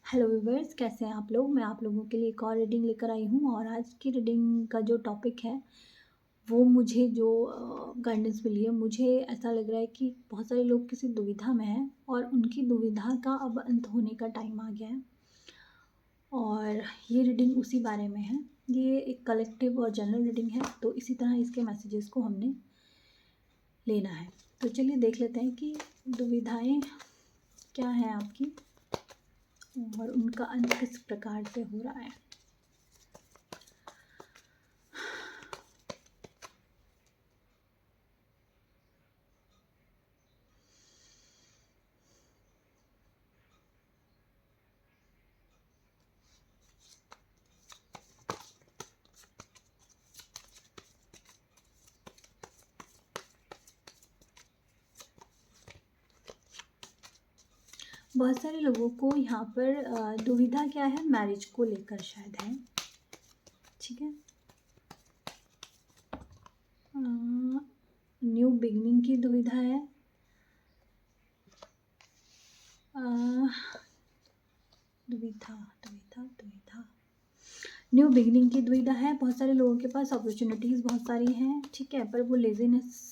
Hello viewers, कैसे हैं आप लोग। मैं आप लोगों के लिए एक और रीडिंग लेकर आई हूँ और आज की रीडिंग का जो टॉपिक है वो मुझे जो गाइडेंस मिली है, मुझे ऐसा लग रहा है कि बहुत सारे लोग किसी दुविधा में हैं और उनकी दुविधा का अब अंत होने का टाइम आ गया है। और ये रीडिंग उसी बारे में है। ये एक कलेक्टिव और जनरल रीडिंग है, तो इसी तरह इसके मैसेजेस को हमने लेना है। तो चलिए देख लेते हैं कि दुविधाएं क्या हैं आपकी और उनका अंत किस प्रकार से हो रहा है। बहुत सारे लोगों को यहाँ पर दुविधा क्या है, मैरिज को लेकर शायद है। ठीक है, न्यू बिगनिंग की दुविधा है। दुविधा दुविधा दुविधा न्यू बिगनिंग की दुविधा है। बहुत सारे लोगों के पास अपॉर्चुनिटीज़ बहुत सारी हैं, ठीक है, पर वो लेजीनेस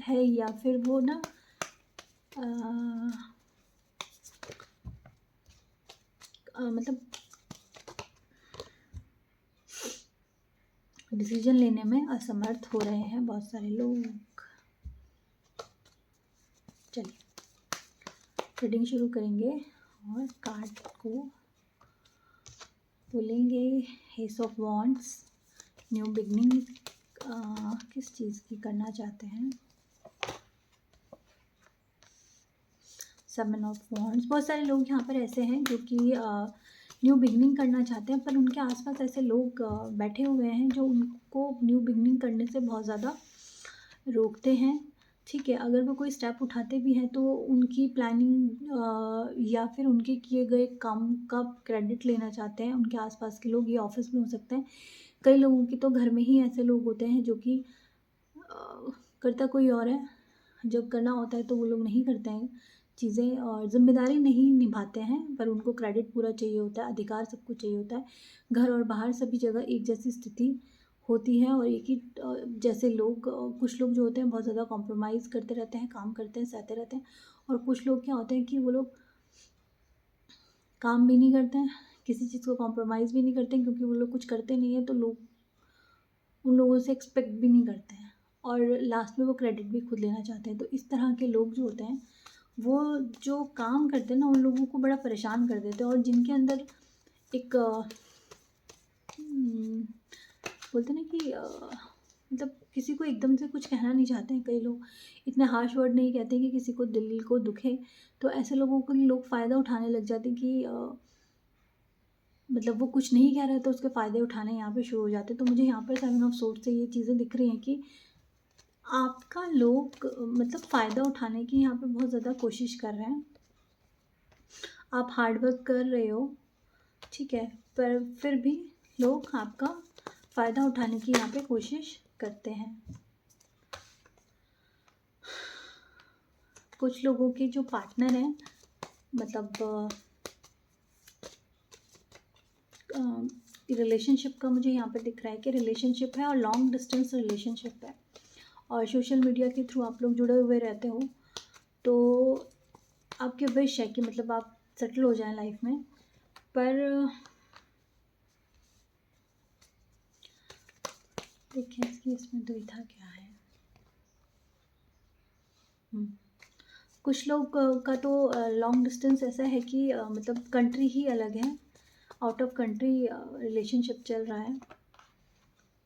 है या फिर वो ना मतलब डिसीजन लेने में असमर्थ हो रहे हैं बहुत सारे लोग। चलिए रीडिंग शुरू करेंगे और कार्ड को बोलेंगे। S of wands, new beginning किस चीज़ की करना चाहते हैं। सेवन ऑफ वॉन्ड्स, बहुत सारे लोग यहाँ पर ऐसे हैं जो कि न्यू बिगनिंग करना चाहते हैं, पर उनके आसपास ऐसे लोग बैठे हुए हैं जो उनको न्यू बिगनिंग करने से बहुत ज़्यादा रोकते हैं। ठीक है, अगर वो कोई स्टेप उठाते भी हैं तो उनकी प्लानिंग या फिर उनके किए गए काम का क्रेडिट लेना चाहते हैं उनके आसपास के लोग। ये ऑफिस में हो सकते हैं, कई लोगों की तो घर में ही ऐसे लोग होते हैं जो कि करता कोई और है, जब करना होता है तो वो लोग नहीं करते हैं चीज़ें और ज़िम्मेदारी नहीं निभाते हैं, पर उनको क्रेडिट पूरा चाहिए होता है, अधिकार सब कुछ चाहिए होता है। घर और बाहर सभी जगह एक जैसी स्थिति होती है और एक ही जैसे लोग, कुछ लोग जो होते हैं बहुत ज़्यादा कॉम्प्रोमाइज़ करते रहते हैं, काम करते हैं, सहते रहते हैं। और कुछ लोग क्या होते हैं कि वो लोग काम भी नहीं करते हैं, किसी चीज़ को कॉम्प्रोमाइज़ भी नहीं करते हैं, क्योंकि वो लोग कुछ करते नहीं हैं तो लोग उन लोगों से एक्सपेक्ट भी नहीं करते हैं और लास्ट में वो क्रेडिट भी खुद लेना चाहते हैं। तो इस तरह के लोग जो होते हैं वो जो काम करते हैं ना, उन लोगों को बड़ा परेशान कर देते हैं और जिनके अंदर एक बोलते हैं ना कि मतलब किसी को एकदम से कुछ कहना नहीं चाहते हैं। कई लोग इतने हार्श वर्ड नहीं कहते कि किसी को दिल को दुखे, तो ऐसे लोगों को लोग फ़ायदा उठाने लग जाते हैं कि मतलब वो कुछ नहीं कह रहा है तो उसके फ़ायदे उठाने यहाँ पे शुरू हो जाते हैं। तो मुझे यहाँ पर सेवन ऑफ सोर्ड्स से ये चीज़ें दिख रही हैं कि आपका लोग मतलब फ़ायदा उठाने की यहाँ पे बहुत ज़्यादा कोशिश कर रहे हैं। आप हार्ड वर्क कर रहे हो, ठीक है, पर फिर भी लोग आपका फ़ायदा उठाने की यहाँ पे कोशिश करते हैं। कुछ लोगों के जो पार्टनर हैं, मतलब रिलेशनशिप का मुझे यहाँ पे दिख रहा है कि रिलेशनशिप है और लॉन्ग डिस्टेंस रिलेशनशिप है और सोशल मीडिया के थ्रू आप लोग जुड़े हुए रहते हो। तो आपके विश है कि मतलब आप सेटल हो जाएं लाइफ में, पर देखिए इसकी इसमें दुविधा क्या है। कुछ लोग का तो लॉन्ग डिस्टेंस ऐसा है कि मतलब कंट्री ही अलग है, आउट ऑफ कंट्री रिलेशनशिप चल रहा है।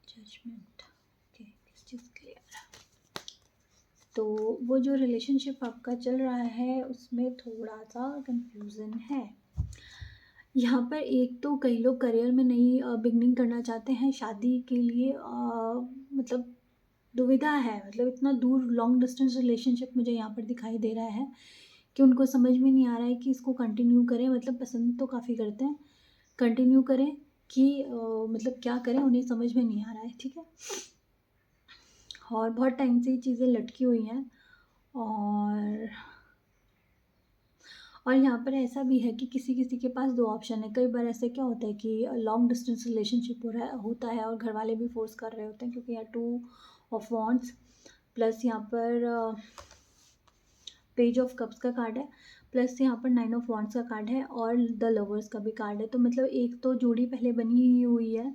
जजमेंट, ओके, किस चीज़ क्लियर। तो वो जो रिलेशनशिप आपका चल रहा है उसमें थोड़ा सा कंफ्यूजन है। यहाँ पर एक तो कई लोग करियर में नई बिगनिंग करना चाहते हैं, शादी के लिए मतलब दुविधा है, मतलब इतना दूर लॉन्ग डिस्टेंस रिलेशनशिप मुझे यहाँ पर दिखाई दे रहा है कि उनको समझ में नहीं आ रहा है कि इसको कंटिन्यू करें, मतलब पसंद तो काफ़ी करते हैं, कंटिन्यू करें कि मतलब क्या करें, उन्हें समझ में नहीं आ रहा है। ठीक है, और बहुत टाइम से ये चीज़ें लटकी हुई हैं और यहाँ पर ऐसा भी है कि किसी-किसी के पास 2 ऑप्शन है। कई बार ऐसे क्या होता है कि लॉन्ग डिस्टेंस रिलेशनशिप होता है और घरवाले भी फ़ोर्स कर रहे होते हैं, क्योंकि यहाँ 2 ऑफ वांड्स प्लस यहाँ पर पेज ऑफ कप्स का कार्ड है, प्लस यहाँ पर 9 ऑफ वांड्स का कार्ड है और द लवर्स का भी कार्ड है। तो मतलब एक तो जोड़ी पहले बनी ही हुई है।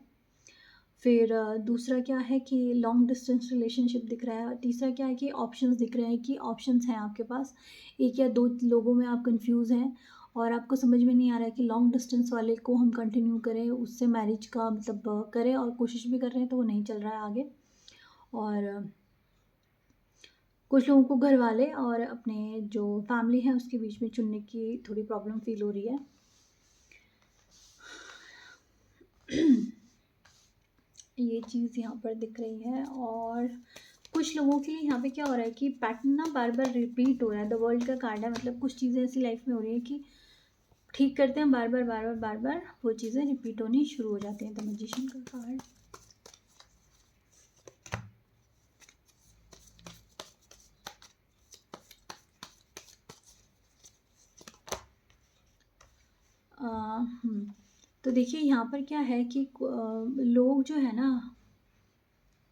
फिर दूसरा क्या है कि लॉन्ग डिस्टेंस रिलेशनशिप दिख रहा है, और तीसरा क्या है कि ऑप्शंस दिख रहे हैं कि ऑप्शंस हैं आपके पास। 1 या 2 लोगों में आप कन्फ्यूज़ हैं और आपको समझ में नहीं आ रहा है कि लॉन्ग डिस्टेंस वाले को हम कंटिन्यू करें, उससे मैरिज का मतलब करें, और कोशिश भी कर रहे हैं तो वो नहीं चल रहा है आगे। और कुछ लोगों को घरवाले और अपने जो फैमिली है उसके बीच में चुनने की थोड़ी प्रॉब्लम फ़ील हो रही है। ये चीज़ यहाँ पर दिख रही है। और कुछ लोगों के लिए यहाँ पे क्या हो रहा है कि पैटर्न ना बार-बार रिपीट हो रहा है। द वर्ल्ड का कार्ड है, मतलब कुछ चीज़ें ऐसी लाइफ में हो रही है कि ठीक करते हैं, बार-बार, बार-बार, बार-बार वो चीज़ें रिपीट होनी शुरू हो जाती हैं। द मैजिशियन का कार्ड। तो देखिए यहाँ पर क्या है कि लोग जो है ना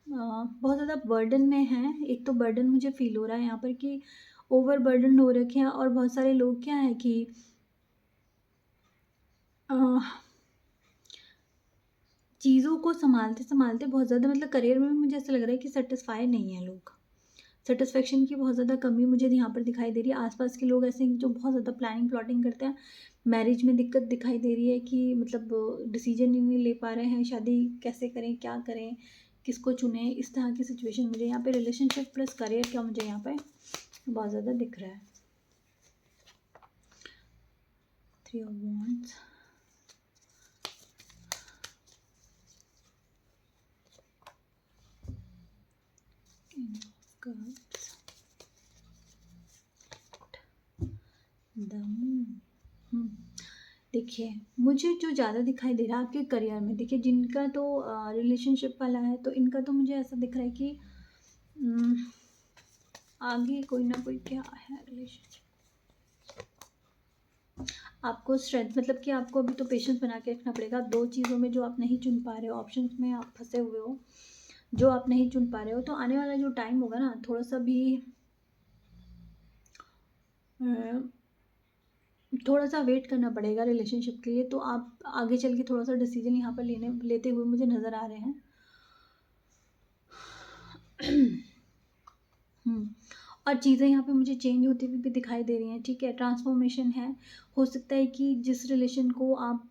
बहुत ज़्यादा बर्डन में हैं। एक तो बर्डन मुझे फ़ील हो रहा है यहाँ पर कि ओवर बर्डन हो रखे हैं, और बहुत सारे लोग क्या है कि चीज़ों को सँभालते-सँभालते बहुत ज़्यादा मतलब करियर में भी मुझे ऐसा लग रहा है कि सैटिस्फाई नहीं है लोग। सैटिस्फैक्शन की बहुत ज़्यादा कमी मुझे यहाँ पर दिखाई दे रही है। आस-पास के लोग ऐसे हैं जो बहुत ज़्यादा प्लानिंग प्लॉटिंग करते हैं। मैरिज में दिक्कत दिखाई दे रही है कि मतलब डिसीज़न ही नहीं ले पा रहे हैं, शादी कैसे करें, क्या करें, किसको चुनें, इस तरह की सिचुएशन मुझे यहाँ पे रिलेशनशिप प्लस करियर का मुझे यहाँ पे बहुत ज़्यादा दिख रहा है। 3 of wands, king of cups, the moon. देखिए, मुझे जो ज़्यादा दिखाई दे रहा है आपके करियर में, देखिए जिनका तो रिलेशनशिप वाला है तो इनका तो मुझे ऐसा दिख रहा है कि आगे कोई ना कोई क्या है रिलेशनशिप। आपको स्ट्रेंथ मतलब कि आपको अभी तो पेशेंस बना के रखना पड़ेगा। 2 चीज़ों में जो आप नहीं चुन पा रहे हो, ऑप्शंस में आप फँसे हुए हो, जो आप नहीं चुन पा रहे हो, तो आने वाला जो टाइम होगा ना थोड़ा-सा भी थोड़ा-सा वेट करना पड़ेगा रिलेशनशिप के लिए। तो आप आगे चल के थोड़ा-सा डिसीज़न यहाँ पर लेते हुए मुझे नज़र आ रहे हैं। और चीज़ें यहाँ पे मुझे चेंज होती हुई भी दिखाई दे रही हैं, ठीक है? ट्रांसफ़ॉर्मेशन है। हो सकता है कि जिस रिलेशन को आप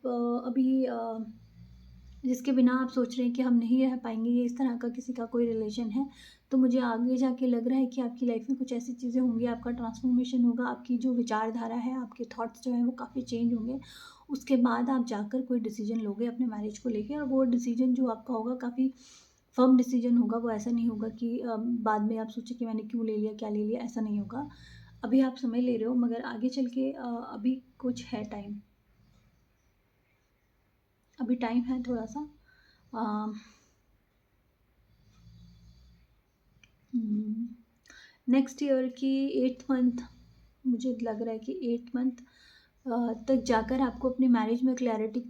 जिसके बिना आप सोच रहे हैं कि हम नहीं रह पाएँगे, ये इस तरह का किसी का कोई रिलेशन है, तो मुझे आगे जाके लग रहा है कि आपकी लाइफ़ में कुछ ऐसी चीज़ें होंगी, आपका ट्रांसफ़ॉर्मेशन होगा, आपकी जो विचारधारा है, आपके थॉट्स जो हैं वो काफ़ी चेंज होंगे। उसके बाद आप जाकर कोई डिसीज़न लोगे अपने मैरिज को लेके, और वो डिसीज़न जो आपका होगा काफ़ी फ़र्म डिसीज़न होगा। वो ऐसा नहीं होगा कि बाद में आप सोचें कि मैंने क्यों ले लिया, क्या ले लिया, ऐसा नहीं होगा। अभी आप समय ले रहे हो, मगर आगे चल के अभी कुछ है टाइम। अभी टाइम है थोड़ा-सा। नेक्स्ट ईयर की 8th मंथ, मुझे लग रहा है कि 8th मंथ तक जाकर आपको अपनी मैरिज में क्लैरिटी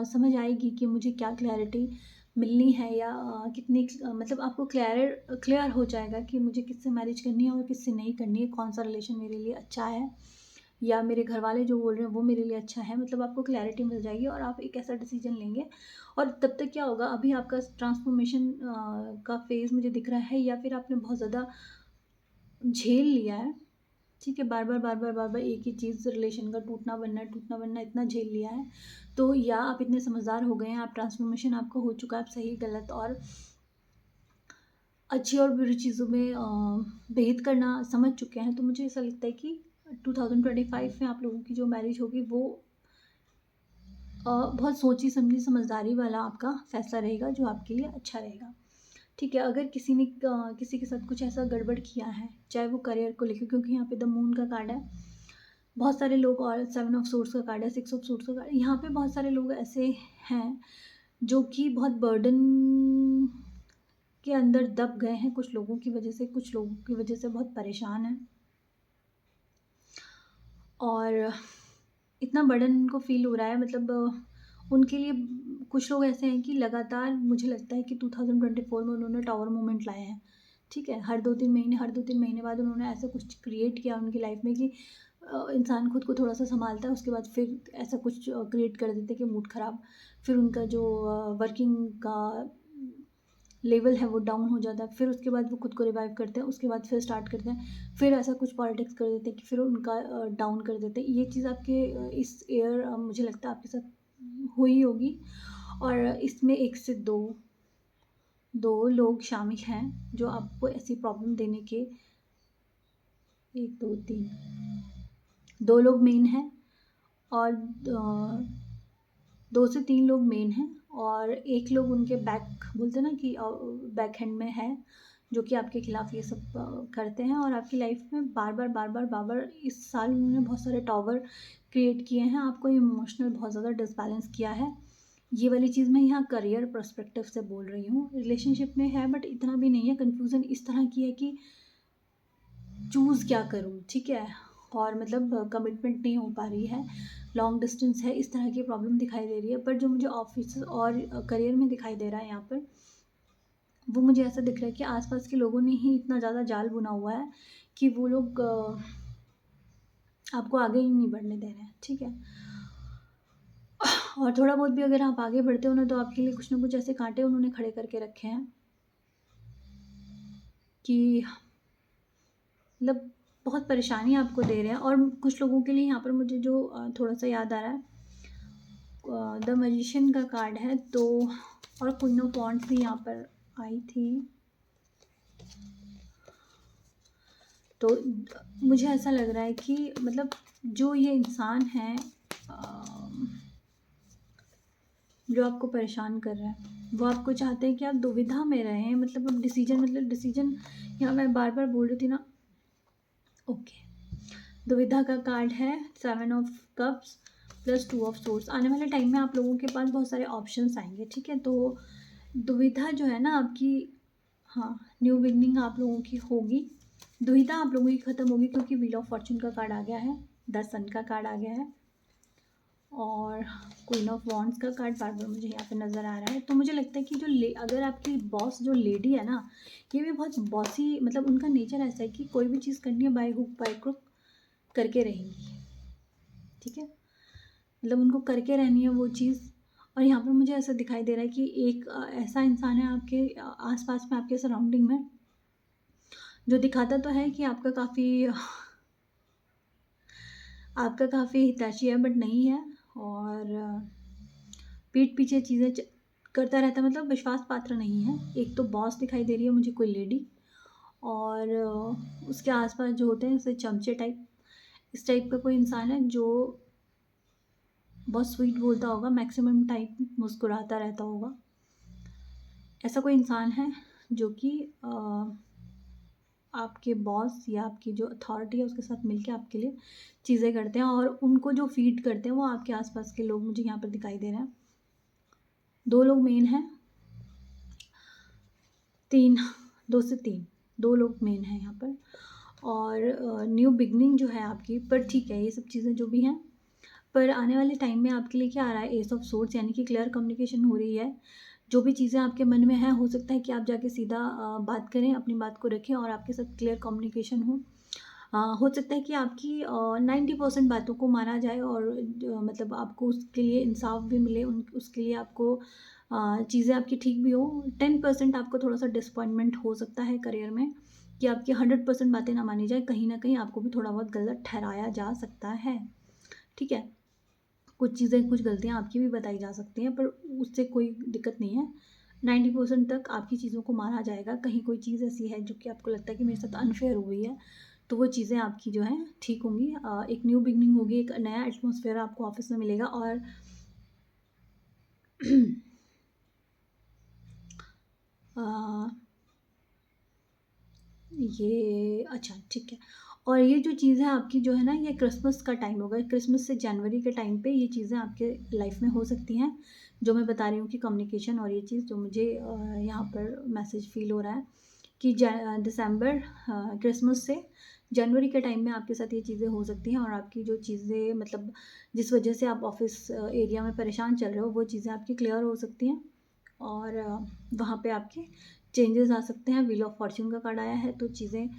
समझ आएगी कि मुझे क्या क्लैरिटी मिलनी है, या कितनी मतलब आपको क्लियर हो जाएगा कि मुझे किससे मैरिज करनी है और किससे नहीं करनी है, कौन-सा रिलेशन मेरे लिए अच्छा है, या मेरे घरवाले जो बोल रहे हैं वो मेरे लिए अच्छा है। मतलब आपको क्लैरिटी मिल जाएगी और आप एक ऐसा डिसीज़न लेंगे। और तब तक क्या होगा, अभी आपका ट्रांसफ़ॉर्मेशन का फ़ेज़ मुझे दिख रहा है, या फिर आपने बहुत ज़्यादा झेल लिया है, ठीक है? बार-बार, बार-बार, बार-बार एक ही चीज़, रिलेशन का टूटना बनना इतना झेल लिया है। तो या आप इतने समझदार हो गए हैं, आप ट्रांसफ़ॉर्मेशन आपका हो चुका है, आप सही, गलत और अच्छी और बुरी चीज़ों में भेद करना समझ चुके हैं। तो मुझे ऐसा लगता है कि 2025 में आप लोगों की जो मैरिज होगी वो बहुत सोची समझी समझदारी वाला आपका फ़ैसला रहेगा, जो आपके लिए अच्छा रहेगा। ठीक है? अगर किसी ने किसी के साथ कुछ ऐसा गड़बड़ किया है, चाहे वो करियर को लेके, क्योंकि यहाँ पे द मून का कार्ड है। बहुत सारे लोग, और 7 ऑफ सोर्ड्स का कार्ड है, 6 ऑफ सोर्ड्स का कार्ड है। यहाँ पे बहुत सारे लोग ऐसे हैं जो कि बहुत बर्डन के अंदर दब गए हैं कुछ लोगों की वजह से, कुछ लोगों की वजह से बहुत परेशान हैं। और इतना बर्डन उनको फ़ील हो रहा है, मतलब उनके लिए कुछ लोग ऐसे हैं कि लगातार मुझे लगता है कि 2024 में उन्होंने टावर मोमेंट लाए हैं, ठीक है? हर 2-3 महीने बाद उन्होंने ऐसा कुछ क्रिएट किया उनकी लाइफ़ में कि इंसान खुद को थोड़ा-सा सँभालता है, उसके बाद फिर ऐसा कुछ क्रिएट कर देते हैं कि मूड ख़राब, फिर उनका जो वर्किंग का लेवल है वो डाउन हो जाता है, फिर उसके बाद वो खुद को रिवाइव करते हैं, उसके बाद फिर स्टार्ट करते हैं, फिर ऐसा कुछ पॉलिटिक्स कर देते हैं कि फिर उनका डाउन कर देते हैं। ये चीज़ आपके इस ईयर मुझे लगता है आपके साथ हुई होगी, और इसमें 1 से 2 लोग शामिल हैं जो आपको ऐसी प्रॉब्लम देने के 1, 2, 3 2 लोग मेन हैं, और 2 से 3 लोग मेन हैं, और 1 लोग उनके बैक बोलते हैं ना कि बैक हैंड में है, जो कि आपके खिलाफ ये सब करते हैं, और आपकी लाइफ में बार-बार इस साल उन्होंने बहुत सारे टॉवर क्रिएट किए हैं, आपको इमोशनल बहुत ज़्यादा डिसबैलेंस किया है। ये वाली चीज़ मैं यहाँ करियर पर्सपेक्टिव से बोल रही हूँ। रिलेशनशिप में है बट इतना भी नहीं है, कन्फ्यूज़न इस तरह की है कि चूज़ क्या करूँ, ठीक है? और मतलब कमिटमेंट नहीं हो पा रही है, लॉन्ग डिस्टेंस है, इस तरह की प्रॉब्लम दिखाई दे रही है। पर जो मुझे ऑफ़िस और करियर में दिखाई दे रहा है यहाँ पर, वो मुझे ऐसा दिख रहा है कि आस-पास के लोगों ने ही इतना ज़्यादा जाल बुना हुआ है कि वो लोग आपको आगे ही नहीं बढ़ने दे रहे हैं, ठीक है? और थोड़ा बहुत भी अगर आप आगे बढ़ते हो ना, तो आपके लिए कुछ ना कुछ ऐसे काँटे उन्होंने खड़े करके रखे हैं कि मतलब बहुत परेशानी आपको दे रहे हैं। और कुछ लोगों के लिए यहाँ पर मुझे जो थोड़ा-सा याद आ रहा है, द मैजिशियन का कार्ड है, तो और क्वीन ऑफ वॉन्ड्स भी यहाँ पर आई थी। तो मुझे ऐसा लग रहा है कि मतलब जो ये इंसान है जो आपको परेशान कर रहा है, वो आपको चाहते हैं कि आप दुविधा में रहें, मतलब अब डिसीजन यहाँ मैं बार-बार बोल रही थी ना, ओके। दुविधा का कार्ड है, 7 of cups plus 2 of swords. आने वाले टाइम में आप लोगों के पास बहुत सारे ऑप्शंस आएँगे, ठीक है? तो दुविधा जो है ना आपकी, हाँ, न्यू बिगिनिंग आप लोगों की होगी। दुविधा आप लोगों की ख़त्म होगी क्योंकि व्हील ऑफ फॉर्च्यून का कार्ड आ गया है, द सन का कार्ड आ गया है, और क्वीन ऑफ वॉन्ड्स का कार्ड बार-बार मुझे यहाँ पे नज़र आ रहा है। तो मुझे लगता है कि अगर आपकी बॉस जो लेडी है ना, ये भी बहुत बॉसी, मतलब उनका नेचर ऐसा है कि कोई भी चीज़ करनी है बाय हुक बाय क्रुक करके रहेंगी, ठीक है? मतलब उनको करके रहनी है वो चीज़। और यहाँ पर मुझे ऐसा दिखाई दे रहा है कि एक ऐसा इंसान है आपके आस-पास में, आपके सराउंडिंग में, जो दिखाता तो है कि आपका काफ़ी हितैषी है बट नहीं है, और पीठ पीछे चीज़ें करता रहता है, मतलब विश्वास पात्र नहीं है। एक तो बॉस दिखाई दे रही है मुझे, कोई लेडी, और उसके आस-पास जो होते हैं जैसे चमचे टाइप, इस टाइप का कोई इंसान है जो बहुत स्वीट बोलता होगा, मैक्सिमम टाइम मुस्कुराता रहता होगा। ऐसा कोई इंसान है जो कि आपके बॉस या आपकी जो अथॉरिटी है उसके साथ मिलके आपके लिए चीज़ें करते हैं, और उनको जो फ़ीड करते हैं वो आपके आस-पास के लोग मुझे यहाँ पर दिखाई दे रहे हैं। 2 लोग मेन हैं, 2 से 3 2 लोग मेन हैं यहाँ पर, और न्यू बिगिनिंग जो है आपकी, पर ठीक है ये सब चीज़ें जो भी हैं, पर आने वाले टाइम में आपके लिए क्या आ रहा है, एस ऑफ सोर्ड्स, यानी कि क्लियर कम्युनिकेशन हो रही है। जो भी चीज़ें आपके मन में हैं, हो सकता है कि आप जाके सीधा बात करें, अपनी बात को रखें और आपके साथ क्लियर कम्युनिकेशन हो। हो सकता है कि आपकी 90% बातों को माना जाए, और मतलब आपको उसके लिए इंसाफ भी मिले, उसके लिए आपको चीज़ें आपकी ठीक भी हो। 10% आपको थोड़ा सा डिसअपॉइंटमेंट हो सकता है करियर में, कि आपकी 100% बातें ना मानी जाए, कहीं ना कहीं आपको भी थोड़ा बहुत गलत ठहराया जा सकता है, ठीक है? कुछ चीज़ें, कुछ गलतियाँ आपकी भी बताई जा सकती हैं, पर उससे कोई दिक्कत नहीं है। 90% तक आपकी चीज़ों को माना जाएगा। कहीं कोई चीज़ ऐसी है जो कि आपको लगता है कि मेरे साथ अनफ़ेयर हुई है, तो वो चीज़ें आपकी जो हैं ठीक होंगी। एक न्यू बिगिनिंग होगी, एक नया एटमॉस्फेयर आपको ऑफ़िस में मिलेगा, और अ, ये अच्छा ठीक है। और ये जो चीज़ है आपकी जो है ना, ये क्रिसमस का टाइम होगा, क्रिसमस से जनवरी के टाइम पे ये चीज़ें आपके लाइफ में हो सकती हैं, जो मैं बता रही हूँ कि कम्युनिकेशन, और ये चीज़ जो मुझे यहाँ पर मैसेज फ़ील हो रहा है कि दिसंबर क्रिसमस से जनवरी के टाइम में आपके साथ ये चीज़ें हो सकती हैं, और आपकी जो चीज़ें मतलब जिस वजह से आप ऑफिस एरिया में परेशान चल रहे हो वो चीज़ें आपकी क्लियर हो सकती हैं, और वहाँ पे आपके चेंजेस आ सकते हैं। व्हील ऑफ फॉर्च्यून का कार्ड आया है, तो चीज़ें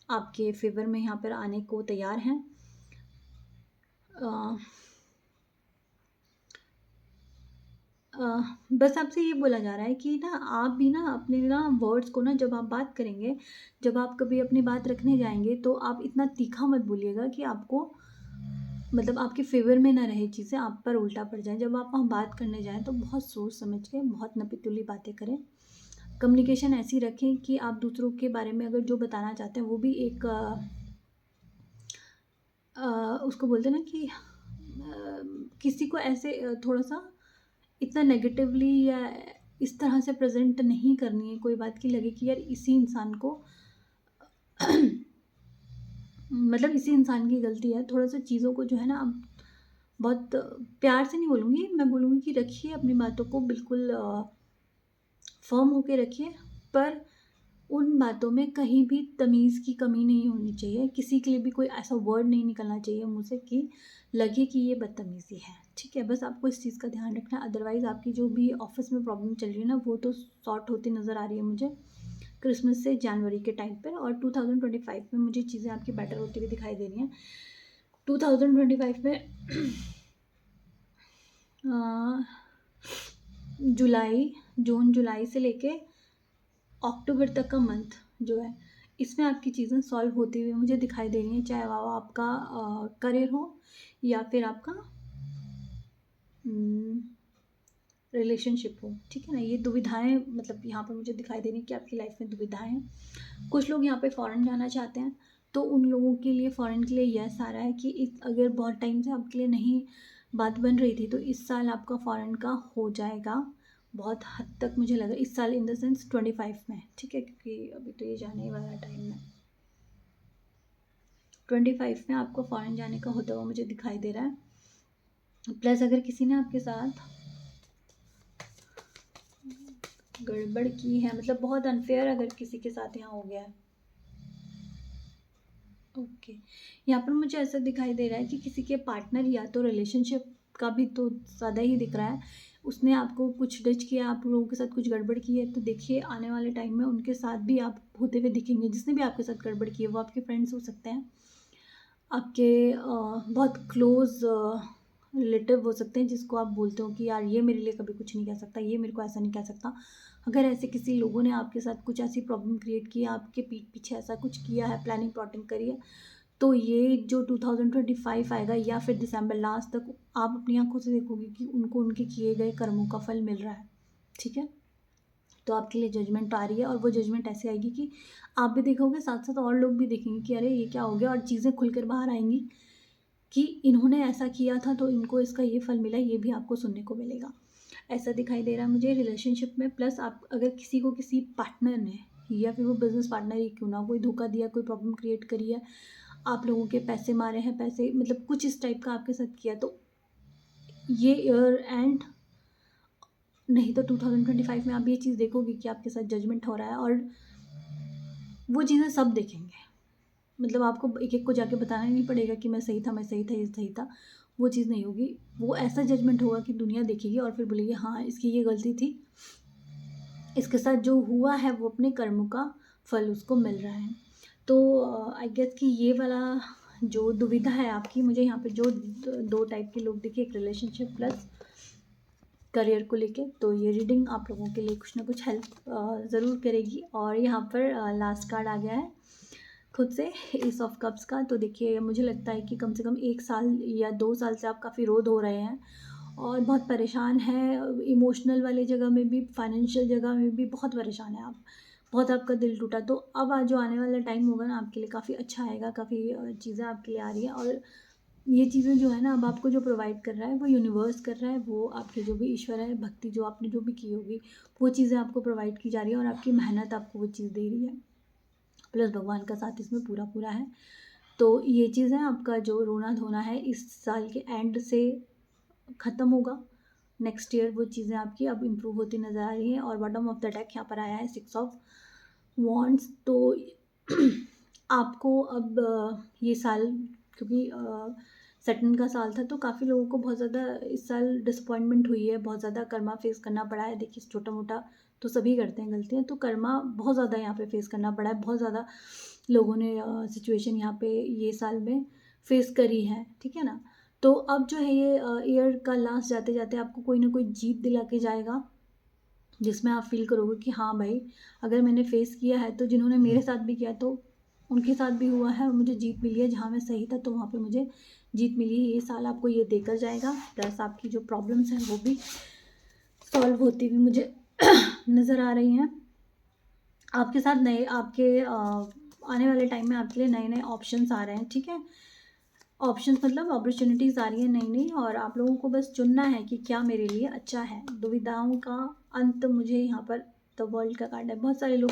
आपके फेवर में यहाँ पर आने को तैयार हैं। बस आपसे ये बोला जा रहा है कि ना आप भी ना अपने ना वर्ड्स को ना, जब आप बात करेंगे, जब आप कभी अपनी बात रखने जाएंगे, तो आप इतना तीखा मत बोलिएगा कि आपको मतलब आपके फेवर में ना रहे चीज़ें, आप पर उल्टा पड़ जाए। जब आप वहाँ बात करने जाएं तो बहुत सोच समझ के, बहुत नपीतुली बातें करें। कम्युनिकेशन ऐसी रखें कि आप दूसरों के बारे में अगर जो बताना चाहते हैं वो भी एक उसको बोलते हैं ना कि किसी को ऐसे थोड़ा सा इतना नेगेटिवली या इस तरह से प्रेजेंट नहीं करनी है कोई बात की, लगे कि यार इसी इंसान को मतलब इसी इंसान की गलती है। थोड़ा सा चीज़ों को जो है ना, अब बहुत प्यार से नहीं बोलूँगी, मैं बोलूँगी कि रखिए अपनी बातों को बिल्कुल फर्म होके रखिए, पर उन बातों में कहीं भी तमीज़ की कमी नहीं होनी चाहिए। किसी के लिए भी कोई ऐसा वर्ड नहीं निकलना चाहिए मुँह से कि लगे कि ये बदतमीज़ी है, ठीक है? बस आपको इस चीज़ का ध्यान रखना है। अदरवाइज़ आपकी जो भी ऑफ़िस में प्रॉब्लम चल रही है ना, वो तो सॉर्ट होती नज़र आ रही है मुझे क्रिसमस से जनवरी के टाइम पर, और 2025 में मुझे चीज़ें आपकी बेटर होती हुई दिखाई दे रही हैं। 2025 में जून जुलाई से लेके अक्टूबर तक का मंथ जो है, इसमें आपकी चीज़ें सॉल्व होती हुई मुझे दिखाई दे रही हैं, चाहे वो आपका करियर हो या फिर आपका रिलेशनशिप हो, ठीक है ना? ये दुविधाएं मतलब यहाँ पर मुझे दिखाई दे रही हैं कि आपकी लाइफ में दुविधाएं हैं। कुछ लोग यहाँ पे फ़ॉरेन जाना चाहते हैं, तो उन लोगों के लिए फ़ॉरेन के लिए यस आ रहा है कि अगर बहुत टाइम से आपके लिए नहीं बात बन रही थी, तो इस साल आपका फ़ॉरेन का हो जाएगा बहुत हद तक। मुझे लगा इस साल इन द सेंस 25 में, ठीक है, क्योंकि अभी तो ये जाने ही वाला टाइम है। 25 में आपको फ़ॉरेन जाने का होता हुआ मुझे दिखाई दे रहा है। प्लस अगर किसी ने आपके साथ गड़बड़ की है, मतलब बहुत अनफेयर अगर किसी के साथ यहाँ हो गया है, ओके, यहाँ पर मुझे ऐसा दिखाई दे रहा है कि किसी के पार्टनर या तो रिलेशनशिप का भी तो ज़्यादा ही दिख रहा है, उसने आपको कुछ डच किया, आप लोगों के साथ कुछ गड़बड़ की है, तो देखिए आने वाले टाइम में उनके साथ भी आप होते हुए दिखेंगे। जिसने भी आपके साथ गड़बड़ की है वो आपके फ्रेंड्स हो सकते हैं, आपके बहुत क्लोज़ रिलेटिव हो सकते हैं, जिसको आप बोलते हो कि यार ये मेरे लिए कभी कुछ नहीं कह सकता, ये मेरे को ऐसा नहीं कह सकता। अगर ऐसे किसी लोगों ने आपके साथ कुछ ऐसी प्रॉब्लम क्रिएट की है, आपके पीठ पीछे ऐसा कुछ किया है, प्लानिंग प्लॉटिंग करी है, तो ये जो 2025 आएगा या फिर दिसंबर लास्ट तक, आप अपनी आंखों से देखोगे कि उनको उनके किए गए कर्मों का फल मिल रहा है, ठीक है? तो आपके लिए जजमेंट आ रही है, और वो जजमेंट ऐसे आएगी कि आप भी देखोगे, साथ साथ और लोग भी देखेंगे कि अरे ये क्या हो गया, और चीज़ें खुलकर बाहर आएंगी कि इन्होंने ऐसा किया था तो इनको इसका ये फल मिला, ये भी आपको सुनने को मिलेगा। ऐसा दिखाई दे रहा है मुझे रिलेशनशिप में। प्लस आप अगर किसी को किसी पार्टनर ने, या फिर वो बिजनेस पार्टनर ही क्यों ना, कोई धोखा दिया, कोई प्रॉब्लम क्रिएट करी है, आप लोगों के पैसे मारे हैं, पैसे मतलब कुछ इस टाइप का आपके साथ किया, तो ये ईयर एंड नहीं तो 2025 में आप ये चीज़ देखोगे कि आपके साथ जजमेंट हो रहा है, और वो चीज़ें सब देखेंगे। मतलब आपको एक एक को जाके बताना नहीं पड़ेगा कि मैं सही था, मैं सही था, ये सही था, वो चीज़ नहीं होगी। वो ऐसा जजमेंट होगा कि दुनिया देखेगी और फिर बोलेगी हाँ इसकी ये गलती थी, इसके साथ जो हुआ है वो अपने कर्मों का फल उसको मिल रहा है। तो आई गेस कि ये वाला जो दुविधा है आपकी, मुझे यहाँ पे जो दो टाइप के लोग दिखे, एक रिलेशनशिप प्लस करियर को लेके, तो ये रीडिंग आप लोगों के लिए कुछ ना कुछ हेल्प ज़रूर करेगी। और यहाँ पर लास्ट कार्ड आ गया है खुद से, एस ऑफ कप्स का। तो देखिए मुझे लगता है कि कम से कम 1 साल या 2 साल से आप काफ़ी रोध हो रहे हैं और बहुत परेशान हैं, इमोशनल वाली जगह में भी, फाइनेंशियल जगह में भी बहुत परेशान हैं आप, बहुत आपका दिल टूटा। तो अब आज जो आने वाला टाइम होगा ना आपके लिए काफ़ी अच्छा आएगा, काफ़ी चीज़ें आपके लिए आ रही हैं, और ये चीज़ें जो है ना अब आपको जो प्रोवाइड कर रहा है वो यूनिवर्स कर रहा है, वो आपके जो भी ईश्वर है, भक्ति जो आपने जो भी की होगी वो चीज़ें आपको प्रोवाइड की जा रही है, और आपकी मेहनत आपको वो चीज़ दे रही है, प्लस भगवान का साथ इसमें पूरा पूरा है। तो ये चीज़ें आपका जो रोना धोना है इस साल के एंड से ख़त्म होगा, नेक्स्ट ईयर वो चीज़ें आपकी अब इम्प्रूव होती नज़र आ रही हैं। और बॉटम ऑफ द डेक यहाँ पर आया है 6 ऑफ वॉन्ट्स तो आपको अब ये साल, क्योंकि सैटर्न का साल था, तो काफ़ी लोगों को बहुत ज़्यादा इस साल डिसअपॉइंटमेंट हुई है, बहुत ज़्यादा कर्मा फेस करना पड़ा है। देखिए छोटा मोटा तो सभी करते हैं गलतियाँ, तो कर्मा बहुत ज़्यादा यहाँ पे फेस करना पड़ा है। बहुत ज़्यादा लोगों ने सिचुएशन यहाँ पे ये साल में फेस करी है, ठीक है ना। तो अब जो है ये ईयर का लास्ट जाते जाते आपको कोई ना कोई जीत दिला के जाएगा, जिसमें आप फील करोगे कि हाँ भाई, अगर मैंने फेस किया है तो जिन्होंने मेरे साथ भी किया तो उनके साथ भी हुआ है और मुझे जीत मिली है। जहाँ मैं सही था तो वहाँ पे मुझे जीत मिली है। ये साल आपको ये देकर जाएगा, प्लस आपकी जो प्रॉब्लम्स हैं वो भी सॉल्व होती हुई मुझे नज़र आ रही हैं। आपके साथ नए आपके आने वाले टाइम में आपके लिए नए नए ऑप्शंस आ रहे हैं, ठीक है। ऑप्शंस मतलब अपॉर्चुनिटीज़ आ रही है नई नई, और आप लोगों को बस चुनना है कि क्या मेरे लिए अच्छा है। दुविधाओं का अंत मुझे यहाँ पर द वर्ल्ड का कार्ड है। बहुत सारे लोग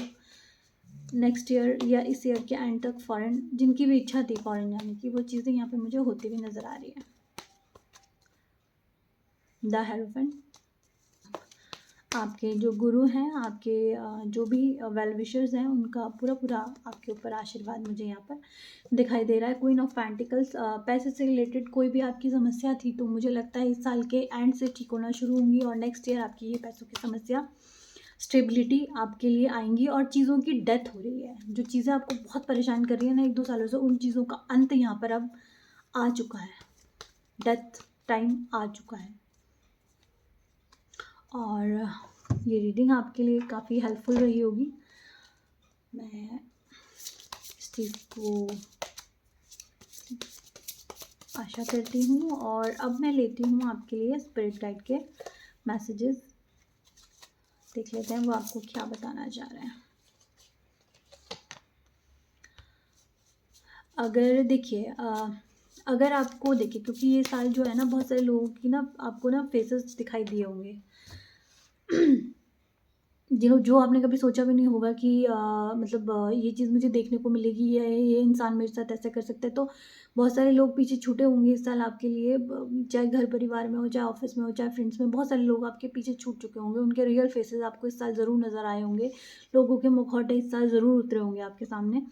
नेक्स्ट ईयर या इस ईयर के एंड तक फॉरेन, जिनकी भी इच्छा थी फॉरेन जाने की, वो चीज़ें यहाँ पे मुझे होती हुई नज़र आ रही है। द हेरोफेंट, आपके जो गुरु हैं, आपके जो भी वेल विशर्स हैं, उनका पूरा पूरा आपके ऊपर आशीर्वाद मुझे यहाँ पर दिखाई दे रहा है। क्वीन ऑफ पेंटिकल्स, पैसे से रिलेटेड कोई भी आपकी समस्या थी तो मुझे लगता है इस साल के एंड से ठीक होना शुरू होंगी, और नेक्स्ट ईयर आपकी ये पैसों की समस्या, स्टेबिलिटी आपके लिए आएंगी। और चीज़ों की डेथ हो रही है, जो चीज़ें आपको बहुत परेशान कर रही है ना 1-2 सालों से, उन चीज़ों का अंत यहाँ पर अब आ चुका है। डेथ टाइम आ चुका है। और ये रीडिंग आपके लिए काफ़ी हेल्पफुल रही होगी, मैं इस चीज़ को आशा करती हूँ। और अब मैं लेती हूँ आपके लिए स्पिरिट गाइड के मैसेजेस, देख लेते हैं वो आपको क्या बताना चाह रहे हैं। अगर देखिए अगर आपको देखिए, क्योंकि ये साल जो है ना, बहुत सारे लोगों की ना आपको ना फेसेस दिखाई दिए होंगे जो आपने कभी सोचा भी नहीं होगा कि मतलब ये चीज़ मुझे देखने को मिलेगी, ये इंसान मेरे साथ ऐसा कर सकता है। तो बहुत सारे लोग पीछे छूटे होंगे इस साल आपके लिए, चाहे घर परिवार में हो, चाहे ऑफिस में हो, चाहे फ्रेंड्स में, बहुत सारे लोग आपके पीछे छूट चुके होंगे। उनके रियल फेसेस आपको इस साल ज़रूर नज़र आए होंगे, लोगों के मुखौटे इस साल ज़रूर उतरे होंगे आपके सामने।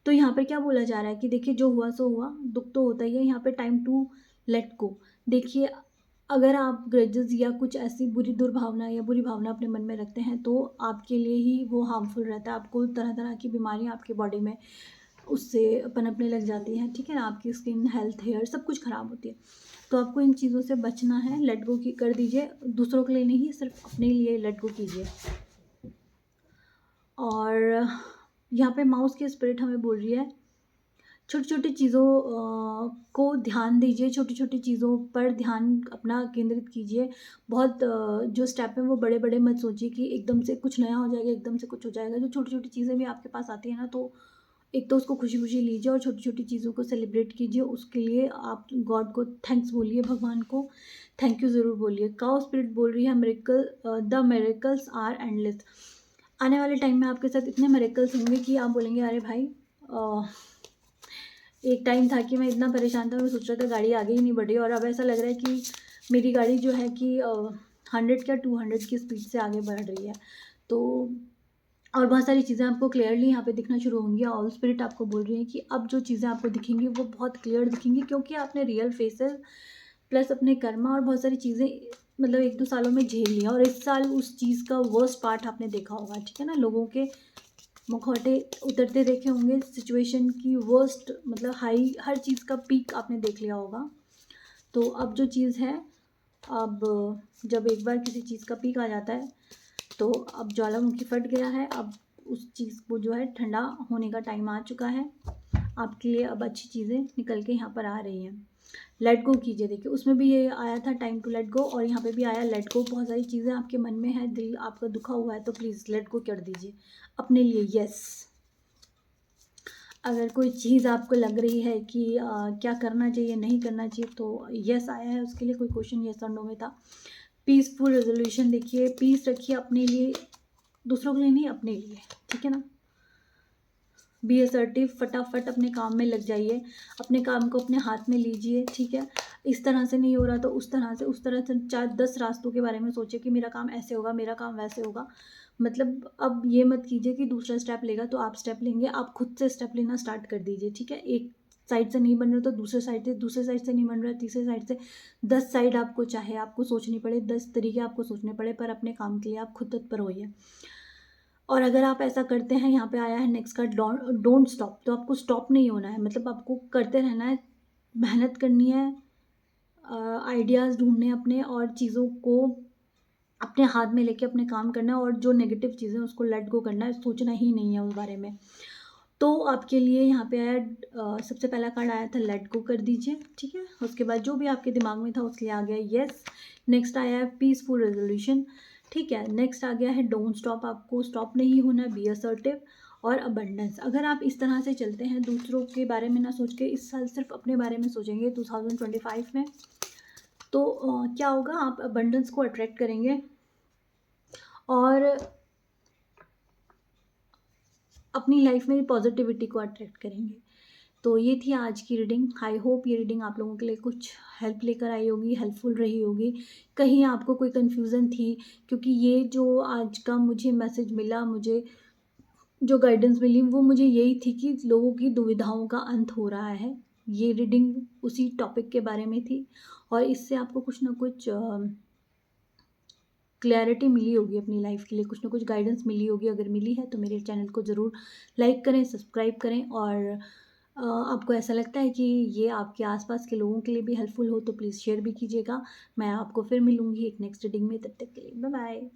तो यहाँ पर क्या बोला जा रहा है कि देखिए, जो हुआ सो हुआ, दुख तो होता ही है। यहाँ पे टाइम टू लेट गो। देखिए, अगर आप ग्रजेस या कुछ ऐसी बुरी दुर्भावना या बुरी भावना अपने मन में रखते हैं तो आपके लिए ही वो हार्मफुल रहता है। आपको तरह तरह की बीमारियां आपकी बॉडी में उससे पनपने लग जाती हैं, ठीक है ना। आपकी स्किन, हेल्थ, हेयर सब कुछ ख़राब होती है। तो आपको इन चीज़ों से बचना है। लेट गो की कर दीजिए, दूसरों के लिए नहीं, सिर्फ अपने लिए लेट गो कीजिए। और यहाँ पे माउस की स्पिरिट हमें बोल रही है, छोटी छोटी चीज़ों को ध्यान दीजिए, छोटी छोटी चीज़ों पर ध्यान अपना केंद्रित कीजिए। बहुत जो स्टेप है वो बड़े बड़े मत सोचिए कि एकदम से कुछ नया हो जाएगा, एकदम से कुछ हो जाएगा। जो छोटी छोटी चीज़ें भी आपके पास आती हैं ना, तो एक तो उसको खुशी खुशी लीजिए, और छोटी छोटी चीज़ों को सेलिब्रेट कीजिए। उसके लिए आप गॉड को थैंक्स बोलिए, भगवान को थैंक यू ज़रूर बोलिए। काउ स्पिरिट बोल रही है, miracle, the miracles are endless. आने वाले टाइम में आपके साथ इतने मेरेकल्स होंगे कि आप बोलेंगे, अरे भाई, एक टाइम था कि मैं इतना परेशान था, मैं सोच रहा था गाड़ी आगे ही नहीं बढ़ी, और अब ऐसा लग रहा है कि मेरी गाड़ी जो है कि 100 या 200 की स्पीड से आगे बढ़ रही है। तो और बहुत सारी चीज़ें आपको क्लियरली यहाँ पे दिखना शुरू होंगी। ऑल स्पिरिट आपको बोल रही है कि अब जो चीज़ें आपको दिखेंगी वो बहुत क्लियर दिखेंगी, क्योंकि आपने रियल फेसेस प्लस अपने कर्मा और बहुत सारी चीज़ें मतलब 1-2 सालों में झेल लिया, और इस साल उस चीज़ का वर्स्ट पार्ट आपने देखा होगा, ठीक है ना। लोगों के मुखौटे उतरते देखे होंगे, सिचुएशन की वर्स्ट मतलब हाई, हर चीज़ का पीक आपने देख लिया होगा। तो अब जो चीज़ है, अब जब एक बार किसी चीज़ का पीक आ जाता है तो अब ज्वालामुखी फट गया है। अब उस चीज़ को जो है ठंडा होने का टाइम आ चुका है। आपके लिए अब अच्छी चीज़ें निकल के यहाँ पर आ रही हैं। लेट गो कीजिए। देखिए, उसमें भी ये आया था टाइम टू लेट गो, और यहाँ पे भी आया लेट गो। बहुत सारी चीज़ें आपके मन में है, दिल आपका दुखा हुआ है, तो प्लीज़ लेट गो कर दीजिए अपने लिए। यस, अगर कोई चीज़ आपको लग रही है कि क्या करना चाहिए, नहीं करना चाहिए, तो यस आया है, उसके लिए कोई क्वेश्चन यस और नो में था। पीसफुल रेजोल्यूशन, देखिए पीस रखिए अपने लिए, दूसरों के लिए नहीं, अपने लिए, ठीक है ना। बी असर्टिव, फटाफट अपने काम में लग जाइए, अपने काम को अपने हाथ में लीजिए, ठीक है। इस तरह से नहीं हो रहा तो उस तरह से 4-10 रास्तों के बारे में सोचिए कि मेरा काम ऐसे होगा, मेरा काम वैसे होगा। मतलब अब ये मत कीजिए कि दूसरा स्टेप लेगा तो आप स्टेप लेंगे, आप खुद से स्टेप लेना स्टार्ट कर दीजिए, ठीक है? एक साइड से नहीं बन रहा तो दूसरे साइड से नहीं बन रहा, तीसरे साइड से 10 साइड आपको चाहे आपको सोचनी पड़े, 10 तरीके आपको सोचने पड़े, पर अपने काम के लिए आप खुद तत्पर होइए। और अगर आप ऐसा करते हैं, यहाँ पे आया है नेक्स्ट का डोंट स्टॉप, तो आपको स्टॉप नहीं होना है, मतलब आपको करते रहना है, मेहनत करनी है, आइडियाज़ ढूँढने अपने और चीज़ों को अपने हाथ में लेके अपने काम करना है और जो नेगेटिव चीज़ें हैं उसको लेट गो करना है, सोचना ही नहीं है उस बारे में। तो आपके लिए यहाँ पे आया सबसे पहला कार्ड आया था लेट गो कर दीजिए, ठीक है? उसके बाद जो भी आपके दिमाग में था उसके लिए आ गया येस। नेक्स्ट आया है पीसफुल रेज़ोल्यूशन, ठीक है? नेक्स्ट आ गया है डोंट स्टॉप, आपको स्टॉप नहीं होना है, बी असर्टिव और अबंडेंस। अगर आप इस तरह से चलते हैं, दूसरों के बारे में ना सोच के इस साल सिर्फ अपने बारे में सोचेंगे 2025 में, तो क्या होगा, आप अबंडेंस को अट्रैक्ट करेंगे और अपनी लाइफ में पॉजिटिविटी को अट्रैक्ट करेंगे। तो ये थी आज की रीडिंग। आई होप ये रीडिंग आप लोगों के लिए कुछ हेल्प लेकर आई होगी, हेल्पफुल रही होगी। कहीं आपको कोई कन्फ्यूज़न थी, क्योंकि ये जो आज का मुझे मैसेज मिला, मुझे जो गाइडेंस मिली वो मुझे यही थी कि लोगों की दुविधाओं का अंत हो रहा है। ये रीडिंग उसी टॉपिक के बारे में थी और इससे आपको कुछ ना कुछ क्लैरिटी मिली होगी अपनी लाइफ के लिए, कुछ ना कुछ गाइडेंस मिली होगी। अगर मिली है तो मेरे चैनल को ज़रूर लाइक करें, सब्सक्राइब करें और आपको ऐसा लगता है कि ये आपके आसपास के लोगों के लिए भी हेल्पफुल हो तो प्लीज़ शेयर भी कीजिएगा। मैं आपको फिर मिलूँगी एक नेक्स्ट रीडिंग में, तब तक के लिए बाय बाय।